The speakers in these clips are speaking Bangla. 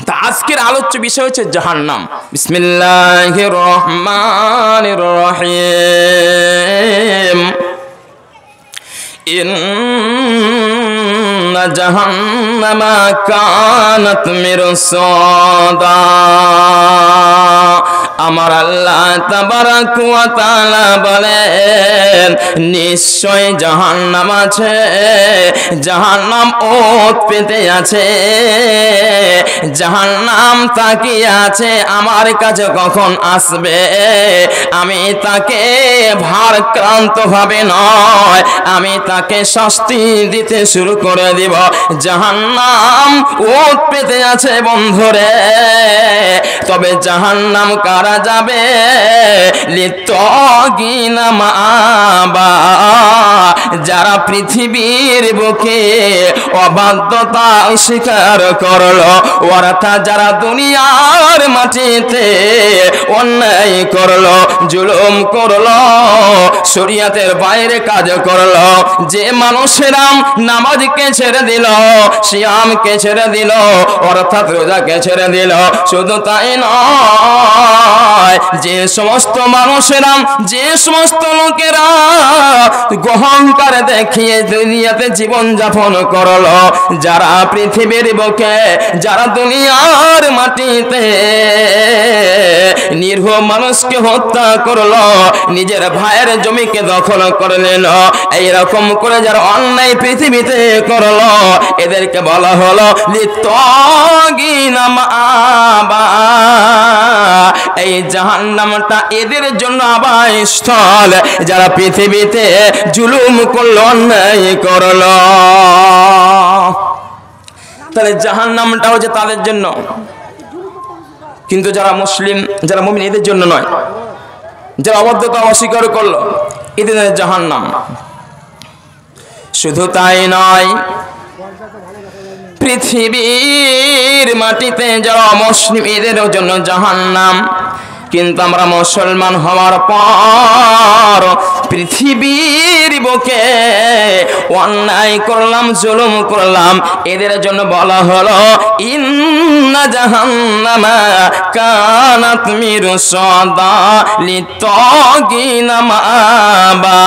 তা আজকের আলোচ্য বিষয় হচ্ছে জাহান্নাম। বিসমিল্লাহির রহমানির রহিম। ইন্না জাহান্নামা কানাত মিরসাদা। আমার আল্লাহ তাবারাক ওয়া তাআলা বলেন, নিশ্চয় জাহান্নাম আছে, জাহান্নাম ওত পেতে আছে, জাহান্নাম তাকিয়ে আছে আমার কাছে কখন আসবে। আমি তাকে ভারাক্রান্ত ভাবে নয়, আমি তাকে শাস্তি দিতে শুরু করে দিব। জাহান্নাম ওত পেতে আছে বন্ধুরে। তবে জাহান্নাম কারা যাবে? লিত্তাগিনা মাআবা, যারা পৃথিবীর বুকে অবাধ্যতা স্বীকার করলো, অর্থাৎ যারা দুনিয়ার মাটিতে অন্যায় করলো, জুলুম করলো, শরীয়তের বাইরে কাজ করলো। যে মানুষেরা নামাজকে ছেড়ে দিল, সিয়ামকে ছেড়ে দিল, অর্থাৎ রোজাকে ছেড়ে দিল, শুধু তাই নয়, যে সমস্ত মানুষেরা, যে সমস্ত লোকেরা অহংকার দেখিয়ে দুনিয়াতে জীবন যাপন করলো, যারা পৃথিবীর বুকে, যারা দুনিয়ার মাটিতে নিরীহ মানুষকে হত্যা করলো, নিজের ভাইয়ের জমিকে দখল করে নিল, এইরকম করে যারা অন্যায় পৃথিবীতে করলো, এদেরকে বলা হলো লিত্তাগিনা মাআবা। এই জাহান্নামটা এদের জন্য আবাসস্থল, যারা পৃথিবীতে জুলুম করলো, অন্যায় করলো। তাহলে জাহান্নামটা হচ্ছে তাদের জন্য, কিন্তু যারা মুসলিম, যারা মুমিন, এদের জন্য নয়। যারা অবাধ্যতা অস্বীকার করলো, এদের জাহান্নাম। শুধু তাই নয়, পৃথিবীর মাটিতে যারা মুসলিম, এদের জন্য জাহান্নাম। কিন্তু আমরা মুসলমান হওয়ার পর পৃথিবীর বুকে অন্যায় করলাম, জুলুম করলাম, এদের জন্য বলা হলো ইন্না জাহান্নামা কানাত মিরসাদা লিত্তাগিনা মাআবা।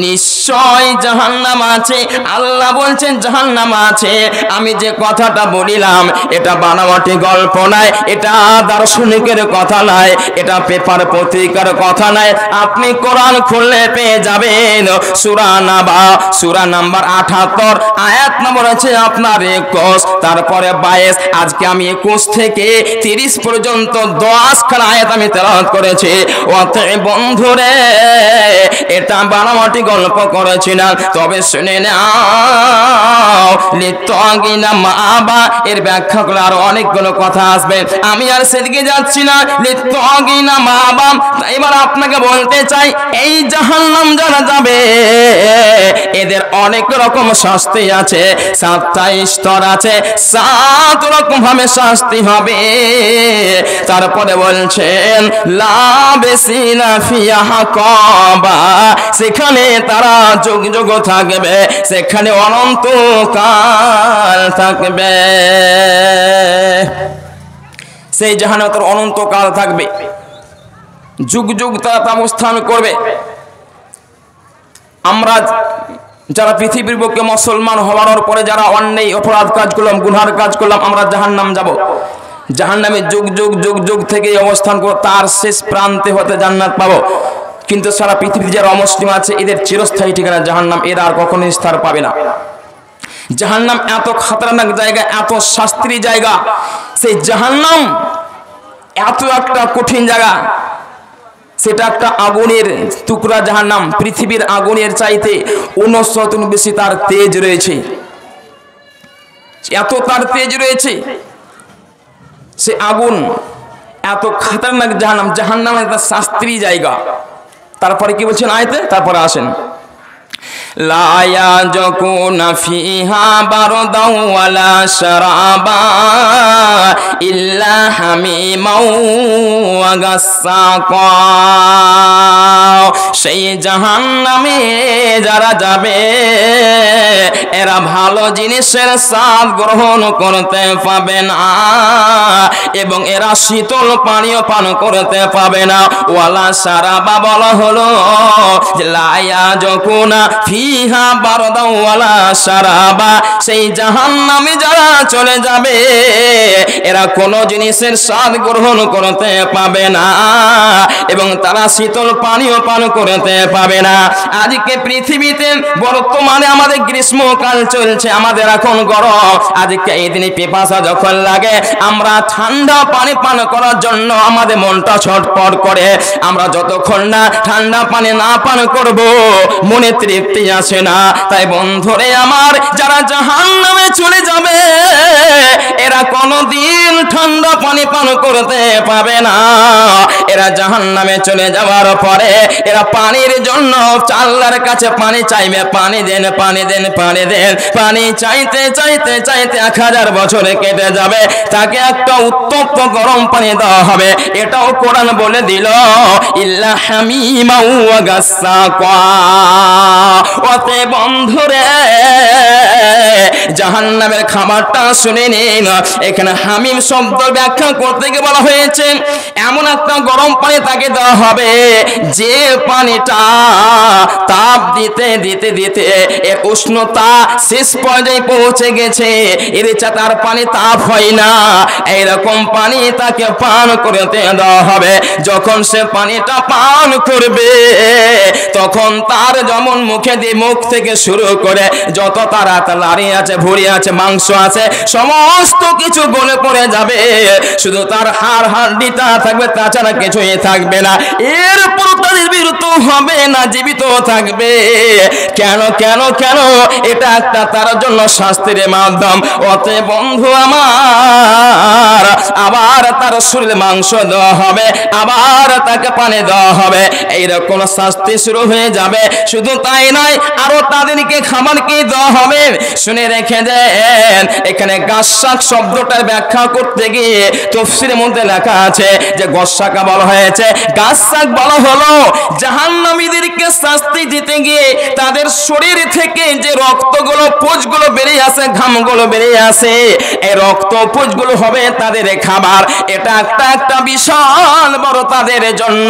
নিশ্চয় জাহান্নাম আছে, আল্লাহ বলছেন জাহান্নাম আছে। আমি যে কথাটা বলিলাম, এটা বানাওয়াটি গল্প নয়, এটা দার্শনিকের কথা নয়, এটা পেপার পত্রিকার কথা নয়। আপনি কোরআন খুললে পেয়ে যাবেন সূরা নাবা, সূরা নাম্বার 78, আয়াত নম্বর আছে আপনার 21, তারপরে 22। আজকে আমি 21 থেকে 30 পর্যন্ত 10 খানা আয়াত আমি তেলাওয়াত করেছি। অতএব বন্ধুরে, এটা বানাওয়াটি গল্প করেছি না, তবে শুনে নাও। লিত্তাগিনা মাআবা এর ব্যাখ্যা করে আরো অনেকগুলো কথা আসবে, আমি আর সেদিকে যাচ্ছি না। লিত্তাগিনা মাআবা, এবার আপনাকে বলতে চাই, এই জাহান্নাম যারা যাবে, এদের অনেক রকম শাস্তি আছে, 7টা স্তর আছে, 7 রকম ভাবে শাস্তি হবে। তারপরে বলছেন লাবিসিনা ফিহা আহকাবা, সেখানে তারা যুগ যুগ থাকবে, সেখানে অনন্তকাল থাকবে। সেই জাহান্নামে তারা অনন্তকাল থাকবে, যুগ যুগ তারা অবস্থান করবে। আমরা যারা পৃথিবীর বুকে মুসলমান হওয়ার পরে যারা অন্যায় অপরাধ কাজ করলাম, গুনার কাজ করলাম, আমরা জাহান্নাম যাব। জাহান্নামে যুগ যুগ যুগ যুগ থেকে অবস্থান করে তার শেষ প্রান্তে হতে জান্নাত পাবো। কিন্তু সারা পৃথিবীতে যারা অমুসলিম আছে, এদের চিরস্থায়ী ঠিকানা জাহান্নাম, এরা আর কখনো স্থান পাবে না। জাহান্নাম এত খতরনাক জায়গা, এত শাস্তির জায়গা। সেই জাহান্নাম এত একটা কঠিন জায়গা, সেটা একটা আগুনের টুকরা জাহান্নাম। পৃথিবীর আগুনের চাইতে 69 বেশি তার তেজ রয়েছে, এত তার তেজ রয়েছে। সে আগুন এত খতরনাক জাহান্নাম, জাহান্নাম একটা শাস্তির জায়গা। তারপরে কি বলছেন আয়াতে? তারপরে আসেন লা ইয়াজকুনা ফিহা বারদাও ওয়ালা শারাবা ইল্লা হামিমাও ওয়া গাসসাকা। সেই জাহান্নামে যারা যাবে এরা ভালো জিনিসের স্বাদ গ্রহণ করতে পাবে না এবং এরা শীতল পানীয় পান করতে পাবে না। ওয়ালা শারাবা বলা হলো লা ইয়াজকুনা ফিহা বারদা ওয়ালা শারাবা, সেই জাহান্নামে যারা চলে যাবে এরা কোনো জিনিসের স্বাদ গ্রহণ করতে পাবে না এবং তারা শীতল পানীয় পান করতে পাবে না। আজকে পৃথিবীতে বর্তমানে আমাদের গ্রীষ্মকাল চলছে, আমাদের এখন গরম। আজকে এই দিনে পিপাসা যখন লাগে আমরা ঠান্ডা পানি পান করার জন্য আমাদের মনটা ছটফট করে। আমরা যতক্ষণ না ঠান্ডা পানি না পান করব মনে তৃপ্তি আসে না। তাই বন্ধুরে আমার, যারা জাহান্নামে চলে যাবে এরা কোনোদিন ঠান্ডা পানি পান করতে পাবে না। এরা জাহান্নামে চলে যাওয়ার পরে এরা পানির জন্য আল্লাহর কাছে পানি চাইবে, পানি দেন পানি দেন পানি দেন। পানি চাইতে চাইতে চাইতে 1000 বছর কেটে যাবে, তাকে একটা উত্তপ্ত গরম পানি দেওয়া হবে। এটাও কোরআন বলে দিল ইল্লা হামিমা ওয়া গাসসাকা। ওতে বন্ধুরে জাহান্নামের খাবারটা শুনে নিন। এখানে হামিম শব্দ ব্যাখ্যা করতে গিয়ে বলা হয়েছে এমন একটা গরম পানি তাকে দেওয়া হবে যে পানিটা তাপ দিতে দিতে দিতে এর উষ্ণতা শেষ পর্যায়ে পৌঁছে গেছে, এর চেয়ে তার পানি তাপ হয় না। এইরকম পানি তাকে পান করতে দেওয়া হবে। যখন সে পানিটা পান করবে তখন তার যেমন মুখে দিয়ে মুখ থেকে শুরু করে যত তার লাড়ি আছে, ভুঁড়ি আছে, মাংস আছে, সমস্ত কিছু গলে পড়ে যাবে। শুধু তার হাড় হাড্ডিটা থাকবে, তাছাড়া কিছুই থাকবে না। এরপর তাদের বিরত হবে না, জীবিত থাকবে। কেন কেন কেন? এটা একটা তার জন্য শাস্তির মাধ্যম। অতে বন্ধু আমার, আবার তার শরীরে মাংস দেওয়া হবে, আবার তাকে পানি দেওয়া হবে। এইরকম শাস্তি শুরু হয়ে যাবে। শুধু তাই নয়, আরো তাদেরকে খাবার কি দেওয়া হবে শুনে রেখে দেন। এখানে গাসসাক শব্দটার ব্যাখ্যা করতে গিয়ে তাফসীরের মধ্যে লেখা আছে যে গাসসাকা বলা হয়েছে, গাসসাক বলা হলো জাহান্নামীদেরকে শাস্তি দিতে গিয়ে তাদের শরীর থেকে যে রক্তগুলো পুঁজগুলো বেরিয়ে আসে, ঘামগুলো বেরিয়ে আসে, এই রক্ত পুঁজগুলো হবে তাদের খাবার। এটা একটা বিশাল বড় তাদের জন্য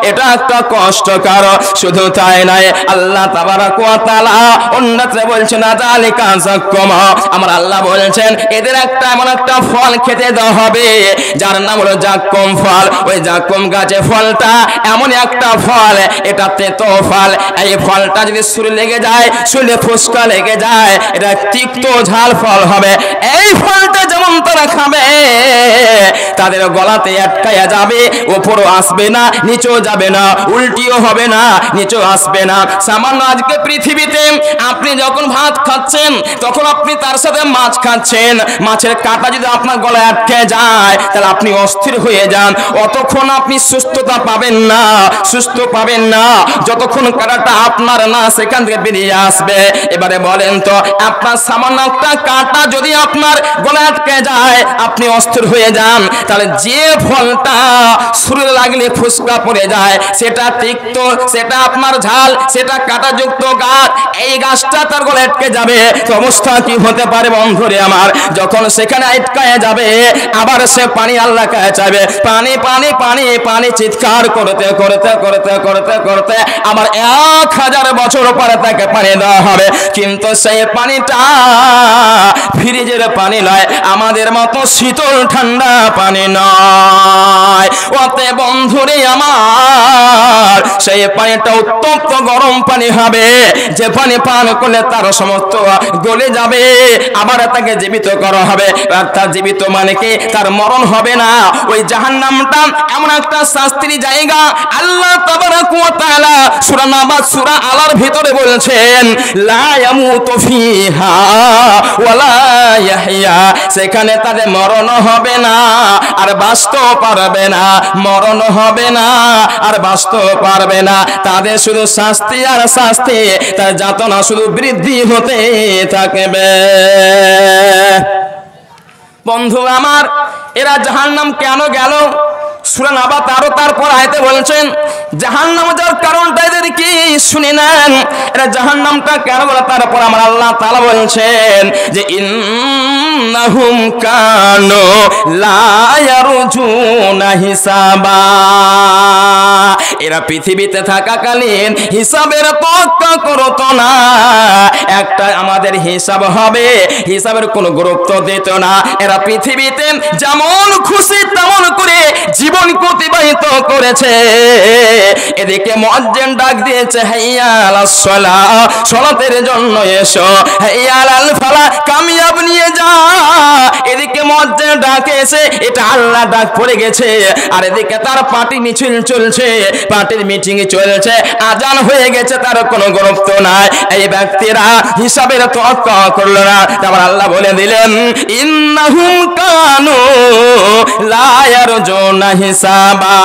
এটা একটা কষ্টকর। শুধু তাই নয়, আল্লাহ তাবারাক ওয়া তাআলা অন্যত্র বলছেন যালিকা যাক্কুম। আমার আল্লাহ বলছেন এদের একটা এমন একটা ফল খেতে দেওয়া হবে যার নাম হলো যাক্কুম ফল। ওই যাক্কুম গাছে ফলটা এমন একটা ফল, এটা তেতো ফল। এই ফলটা যদি সুরে লেগে যায়, শুলে ফুসকা লেগে যায়, এটা তিক্ত ঝাল ফল হবে। এই ফলটা যেমন তারা খাবে তাদের গলাতে আটকায়া যাবে, উপরও আসবে না, নিচেও যাবে না, উল্টিও হবে না, নিচেও আসবে না। সামান্য আজকে পৃথিবীতে আপনি যখন ভাত খাচ্ছেন তখন আপনি তার সাথে মাছ খাচ্ছেন, মাছের কাঁটা যদি আপনার গলায় আটকে যায় তাহলে আপনি অস্থির হয়ে যান। অতক্ষণ আপনি সুস্থতা পাবেন না, সুস্থ পাবেন না যতক্ষণ কাঁটাটা আপনার না সেখান থেকে বেরিয়ে আসবে। এবারে বলেন তো, আপনার সামান্য একটা কাঁটা যদি আপনার গলায় আটকে যায় আপনি অস্থির হয়ে যান, তাহলে যে ফলটা শরীরে লাগলে ফুসকা পড়ে যায় সেটা তিক্ত, সেটা আপনার ঝাল, সেটা কাঁটাযুক্ত গাছ, এই গাছটা তার গলায় আটকে যাবে তো অবস্থা কি হতে পারে বন্ধুরে আমার? যখন সেখানে আটকায় যাবে আবার সে পানি আল্লাহ কাছে চাইবে, পানি পানি পানি পানি চিৎকার করতে করতে করতে করতে করতে আবার 1000 বছর পরে তাকে পানি দেওয়া হবে। কিন্তু সেই পানিটা ফ্রিজের পানি নয়, আমাদের মতো শীতল ঠান্ডা পানি নয়। ওতে বন্ধুরে আমার, সেই পানিটা উত্তপ্ত গরম পানি হবে, যে পানি পান করলে তার সমস্ত গলে যাবে, আবার তাকে জীবিত করা হবে। অর্থাৎ জীবিত মানে কি, তার মরণ হবে না। ওই জাহান্নামটা এমন একটা শাস্তির জায়গা, আল্লাহ তাবারাক ওয়া তাআলা সূরা নাবা সূরা আলার ভিতরে বলছেন লা ইয়ামুতু ফিহা ওয়া লা ইয়াহইয়া, সেখানে তাদের মরণ হবে না আর বাঁচতেও পারবে না, মরণ হবে না আর বাঁচতেও পারবে না। তাদের শুধু শাস্তি আর শাস্তি, তার যাতনা শুধু বৃদ্ধি হতে থাকবে। বন্ধু আমার, এরা জাহান্নাম কেন গেল? সূরা নাবা তারপর আয়াতে বলছেন জাহান্নামে যাওয়ার কারণটা এদের কি শুনে নেন। এরা জাহান্নামটা কেন বলে তারপর আমার আল্লাহ তাআলা বলছেন যে ইন্নাহুম কানু লা ইয়ারজুনা হিসাবা। এরা পৃথিবীতে থাকাকালীন হিসাবের তোয়াক্কা করতো না। একটা আমাদের হিসাব হবে, হিসাবের কোনো গুরুত্ব দিত না। এরা পৃথিবীতে যেমন খুশি তেমন করে জীবন অতিবাহিত করেছে। এদিকে মুয়াজ্জিন ডাক দিয়েছে হাইয়া আলাস সালাহ, সালাতের জন্য এসো, হাইয়া আলাল ফালাহ, কামিয়াব নিয়ে যা। এদিকে মুয়াজ্জিন ডাকেছে, এটা আল্লাহ ডাক পড়ে গেছে। আর এদিকে তার পার্টি মিছিল চলছে, পার্টির মিটিং চলছে, আজান হয়ে গেছে, তার কোনো গুরুত্ব নাই। এই ব্যক্তিরা হিসাবের তোয়াক্কা করলো না। তারপর আল্লাহ বলে দিলেন ইন্নাহুম কানু লা ইয়ারজুনা হিসাবা।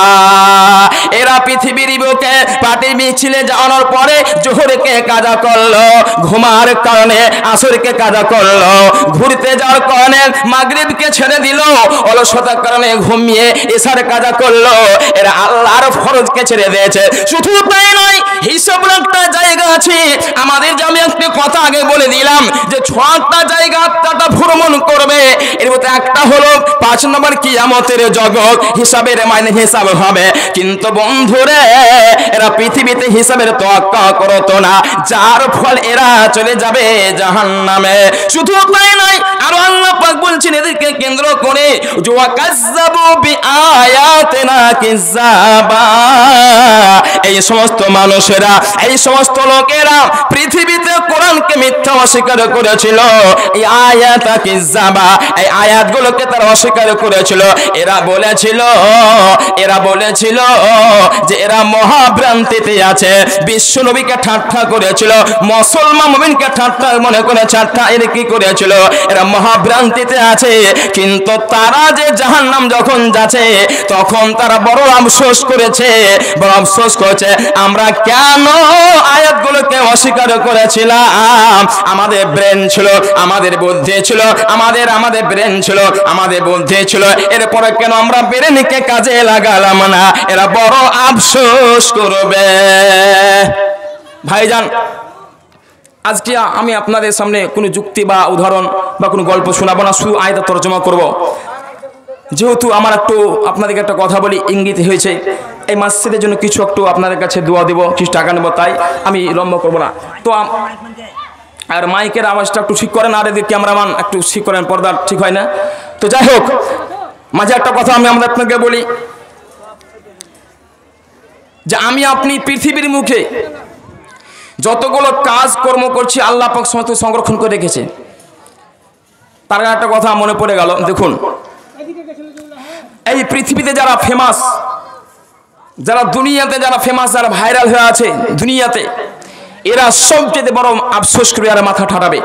এরা পৃথিবীর বুকে পার্টি মিছিলে যাওয়ার পরে জোহরকে কাজা করলো, ঘুমার কারণে আসরকে কাজা করলো, ঘুরতে যাওয়ার কারণে মাগরিবকে ছেড়ে দিল, অলসতার কারণে ঘুমিয়ে এশার কাজা করলো। এরা আল্লাহর ফরজকে ছেড়ে দিয়েছে। শুধু তাই নয়, হিসাবের একটা জায়গা আছে আমাদের। যে আমি একটা কথা আগে বলে দিলাম যে 6টা জায়গা আত্মাটা ভ্রমণ করবে। এর মধ্যে একটা হলো 5 নম্বর কিয়ামতের জগৎ, হিসাবের মানে হিসাব হবে। কিন্তু বন্ধুরে, এরা পৃথিবীতে হিসাবের তোয়াক্কা করতো না, যার ফল এরা চলে যাবে জাহান্নামে। শুধু তাই নয়, আর আল্লাহ পাক বলছেন এদেরকে কেন্দ্র করে ওয়া কাযযাবু বিআয়াতিনা কিযাবা। এই সমস্ত মানুষেরা, এই সমস্ত লোকেরা পৃথিবীতে কোরআনকে মিথ্যা অস্বীকার করেছিল। এই আয়াতা কিযাবা, এই আয়াতগুলোকে তারা অস্বীকার করেছিল। এরা বলেছিল যে এরা মহাভ্রান্তিতে আছে। বিশ্ব নবীকে ঠাট্টা করেছিল, মুসলমান মুমিনকে ঠাট্টা মনে করে ঠাট্টা এর কি করেছিল, এরা মহাভ্রান্তিতে আছে। কিন্তু তারা যে জাহান্নাম যখন যাচ্ছে তখন তারা বড় আফসোস করেছে, বড় আফসোস করেছে আমরা কেন আয়াতগুলোকে অস্বীকার করেছিলাম। আমাদের ব্রেন ছিল, আমাদের বুদ্ধি ছিল, আমাদের ব্রেন ছিল, আমাদের বুদ্ধি ছিল, এরপরে কেন আমরা ব্রেনকে কাজে লাগালাম না। এরা বড় আফসোস করবে। ভাইজান, আজকে আমি আপনাদের সামনে কোনো যুক্তি বা উদাহরণ বা কোনো গল্প শোনাবো না, শুধু আয়াত তর্জমা করব। যেহেতু আমার একটু আপনাদেরকে একটা কথা বলি, ইঙ্গিত হয়েছে এই মসজিদের জন্য কিছু একটু আপনাদের কাছে দোয়া দেবো, কিছু টাকা নেবো, তাই আমি লম্বা করবো না। তো আর মাইকের আওয়াজটা একটু ঠিক করেন, আর এদের ক্যামেরাম্যান একটু ঠিক করেন, পর্দা ঠিক হয় না। তো যাই হোক, মাঝে একটা কথা আমি আপনাকে বলি যে আমি আপনি পৃথিবীর মুখে যতগুলো কাজ কর্ম করছি আল্লাহ পাক সমস্ত সংরক্ষণ করে রেখেছে। তার একটা কথা মনে পড়ে গেল। দেখুন, এই পৃথিবীতে যারা ফেমাস, যারা দুনিয়াতে যারা ফেমাস, যারা ভাইরাল হয়ে আছে দুনিয়াতে, এরা সবচেয়ে বড় আফসোস করবে, এরা মাথা ঠাটাবে,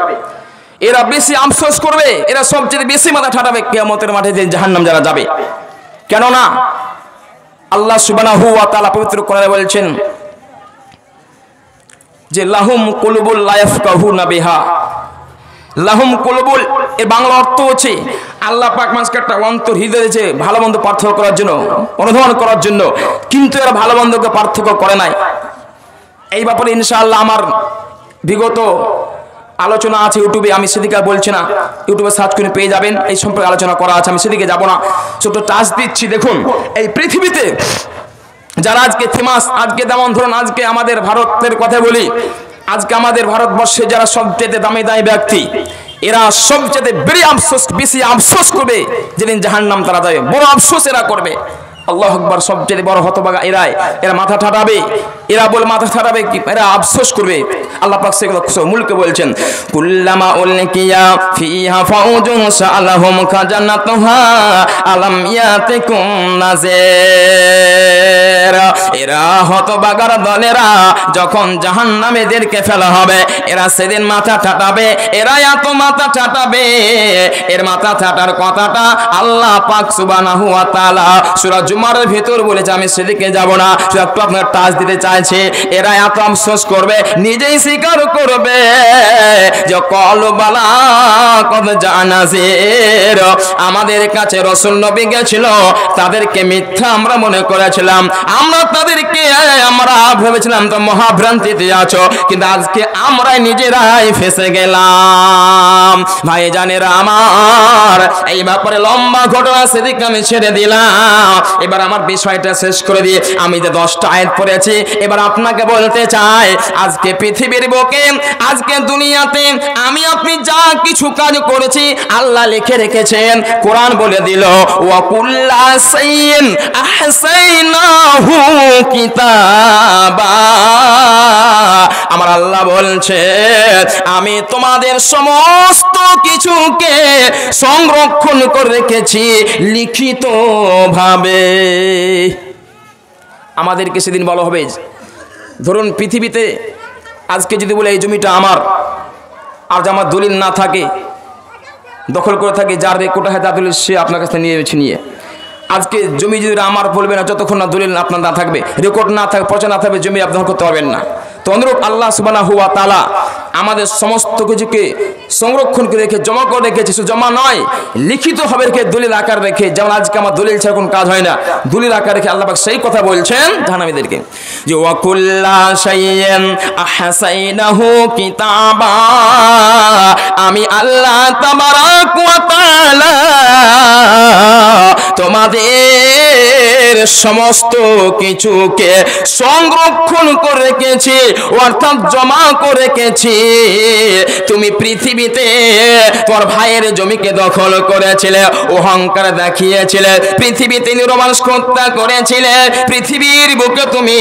এরা বেশি আফসোস করবে, এরা সবচেয়ে বেশি মাথা ঠাটাবে কিয়ামতের মাঠে যে জাহান্নাম যারা যাবে। কেননা আল্লাহ সুবহানাহু ওয়া তাআলা পবিত্র কোরআনে বলছেন যে লাহুম কুলুবুল লা ইয়াফকাহুনা বিহা। লাহুম কুলুবুল এর বাংলা অর্থ হচ্ছে আল্লাহ পাক মানুষকে একটা অন্তর হৃদয় দিয়েছে ভালো মন্দ পার্থক্য করার জন্য, অনুধাবন করার জন্য, কিন্তু এরা ভালো মন্দকে পার্থক্য করে নাই। এই ব্যাপারে ইনশাআল্লাহ আমার বিগত আলোচনা আছে ইউটিউবে, আমি সেদিকে বলছি না, ইউটিউবে সার্চ করে পেয়ে যাবেন, এই সম্পর্কে আলোচনা করা আছে, আমি সেদিকে যাব না, ছোট টাচ দিচ্ছি। দেখুন, এই পৃথিবীতে যারা আজকে ফেমাস, আজকে যেমন ধরুন আজকে আমাদের ভারতের কথা বলি, আজকে আমাদের ভারতবর্ষে যারা সবচেয়ে দামি ব্যক্তি, এরা সবচেয়ে বেশি আফসোস করবে যেদিন জাহান্নাম তারা যাবে, বড় আফসোস এরা করবে। আল্লাহু আকবার, সবচেয়ে বড় হতভাগা এরা মাথা ঠাটাবে। এরা বল মাথা ছাড়াবে কি, এরা আফসোস করবে। আল্লাহ পাক সেগুলো মূলকে বলছেন কুল্লামা উলকিয়া ফিহা ফাউজুন সালাহুম খাজানাতুহা আলাম ইয়াতিকুম নাযির। এরা হতবাগার দলেরা যখন জাহান্নামীদেরকে ফেলা হবে এরা সেদিন মাথা ঠাটাবে, এরা এত মাথা ঠাটাবে, এর মাথা ঠাটার কথাটা আল্লাহ পাক সুবহানাহু ওয়া তাআলা সূরা জুমার ভিতর বলেছে, আমি সেদিকে যাব না, একটু আপনার টাচ দিতে চাইছে। এরা এত আফসোস করবে, নিজেই স্বীকার করবে যে কলবালা কদ জানাজির, আমাদের কাছে রাসূল নবী গেছিল, তাদেরকে মিথ্যা আমরা মনে করেছিলাম, আমরা তাদেরকে আমরা ভেবেছিলাম তো মহাভ্রান্তিতে আছো, কিন্তু আজকে আমরা নিজেরাই ফেসে গেলাম। ভাই জানেরা আমার, এই ব্যাপারে লম্বা ঘটনা সেদিকে আমি ছেড়ে দিলাম। এবার আমার বিষয়টা শেষ করে দিয়ে আমি যে 10টা আয়াত পড়েছি এবার আপনাকে বলতে চাই, আজকে পৃথিবীর বুকে, আজকে দুনিয়াতে আমি আপনি যা কিছু কাজ করেছি আল্লাহ লিখে রেখেছেন। কোরআন বলে দিল ওয়া কুল্লা শাইইন আহসাইনাহু কিতাবা। আমার আল্লাহ বলছে আমি তোমাদের সমস্ত কিছুকে সংরক্ষণ করে রেখেছি লিখিত ভাবে। আমাদেরকে সেদিন বলা হবে, ধরুন পৃথিবীতে আজকে যদি বলে এই জমিটা আমার, আর যে আমার দলিল না থাকে, দখল করে থাকে, যার রেকর্ড হয় তার দলিল সে আপনার কাছে নিয়ে ছিনিয়ে, আজকে জমি যদি আমার বলবে না, যতক্ষণ না দলিল আপনার না থাকবে, রেকর্ড না থাকবে, পচা না থাকবে, জমি আপনি করতে পারবেন না। তো অনুরূপ আল্লাহ সুবহানাহু ওয়া তাআলা আমাদের সমস্ত কিছুকে সংরক্ষণ করে রেখে জমা করে রেখেছে, শুধু জমা নয় লিখিত হবে রেখে, দলিল আকার রেখে। যেমন আজকে আমার দলিল ছাড়া কোনো কাজ হয় না, দলিল আকার রেখে আল্লাহ পাক সেই কথা বলছেন জাহান্নামীদেরকে যে ওয়া কুল্লা শাইইন আহসাইনাহু কিতাবা, আমি আল্লাহ তাবারাক ওয়া তাআলা তোমাদের সমস্ত কিছুকে সংরক্ষণ করে রেখেছি, অর্থাৎ জমা করে রেখেছি। তুমি পৃথিবীতে তোমার ভাইয়ের জমিকে দখল করেছিলে, অহংকার দেখিয়েছিলে, পৃথিবীতে নির্বাণস হত্যা করেছিলে, পৃথিবীর বুকে তুমি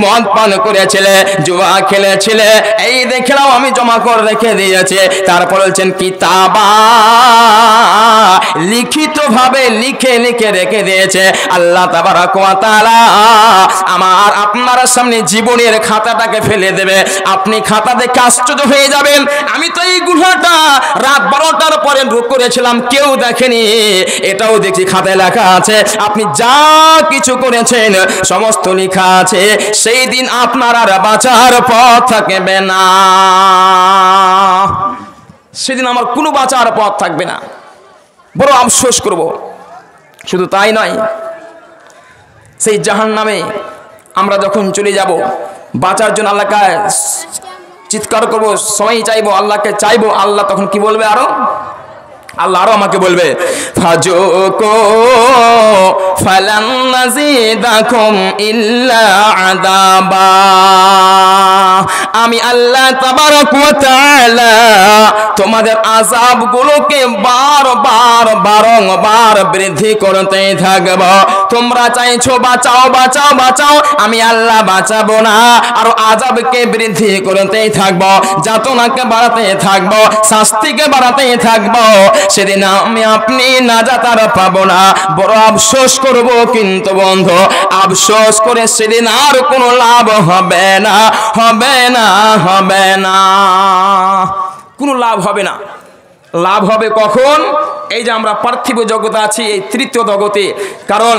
মদ পান করেছিলে, জুয়া খেলেছিলে, এই দেখলাম আমি জমা করে রেখে দিয়েছি। তারপর বলছেন কিতাবা, লিখিত ভাবে লিখে লিখে রেখে দিয়েছে আল্লাহ তাবারাক ওয়া তাআলা। আমার আপনার সামনে জীবনের খাতাটাকে ফেলে দেবে, আপনি খাতা দেখে আশ্চর্য হয়ে যাবেন, আমি তো এই গুনাহটা রাত 12টার পরে করেছিলাম, কেউ দেখেনি, এটাও দেখি খাতায় লেখা আছে। আপনি যা কিছু করেছেন সমস্ত লেখা আছে। সেই দিন আপনার আর বাঁচার পথ থাকবে না, সেদিন আমার কোনো বাঁচার পথ থাকবে না, বড় আফসোস করব। শুধু তাই নয়, সেই জাহান্নামে আমরা যখন চলে যাব, বাঁচার জন্য আল্লাহকে চিৎকার করব, সবাই চাইবো, আল্লাহকে চাইবো। আল্লাহ তখন কি বলবে, আল্লাহ আরো আমাকে বলবে ফাজুকু ফালান নাজিদাকুম ইল্লা আযাবা। আমি আল্লাহ তাবারাক ওয়া তাআলা তোমাদের আযাবগুলোকে বারবার বারংবার বৃদ্ধি করতে থাকব। তোমরা চাইছো বাঁচাও বাঁচাও বাঁচাও, আমি আল্লাহ বাঁচাবো না, আর আযাবকে বৃদ্ধি করতেই থাকবো, যাতনাকে বাড়াতে থাকবো, শাস্তিকে বাড়াতে থাকবো। সেদিন আমি আপনি নাজাত আর পাবো না, বড় আফসোস করব। কিন্তু বন্ধু, আফসোস করে সেদিন আর কোনো লাভ হবে না, হবে না, হবে না, কোনো লাভ হবে না। লাভ হবে কখন? এই যে আমরা পার্থিব জগতে আছি, এই তৃতীয় জগতে। কারণ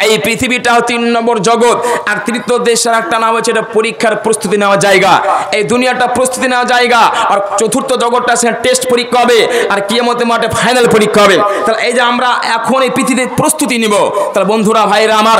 এই পৃথিবীটা 3 নম্বর জগৎ, আর তৃতীয় দেশের একটা নাম হচ্ছে এটা পরীক্ষার প্রস্তুতি নেওয়ার জায়গা। এই দুনিয়াটা প্রস্তুতি নেওয়ার জায়গা, আর চতুর্থ জগৎটা সেখানে টেস্ট পরীক্ষা হবে, আর কিয়ামতের মাঠে ফাইনাল পরীক্ষা হবে। তাহলে এই যে আমরা এখন এই পৃথিবীতে প্রস্তুতি নিব, তাহলে বন্ধুরা ভাইরা আমার,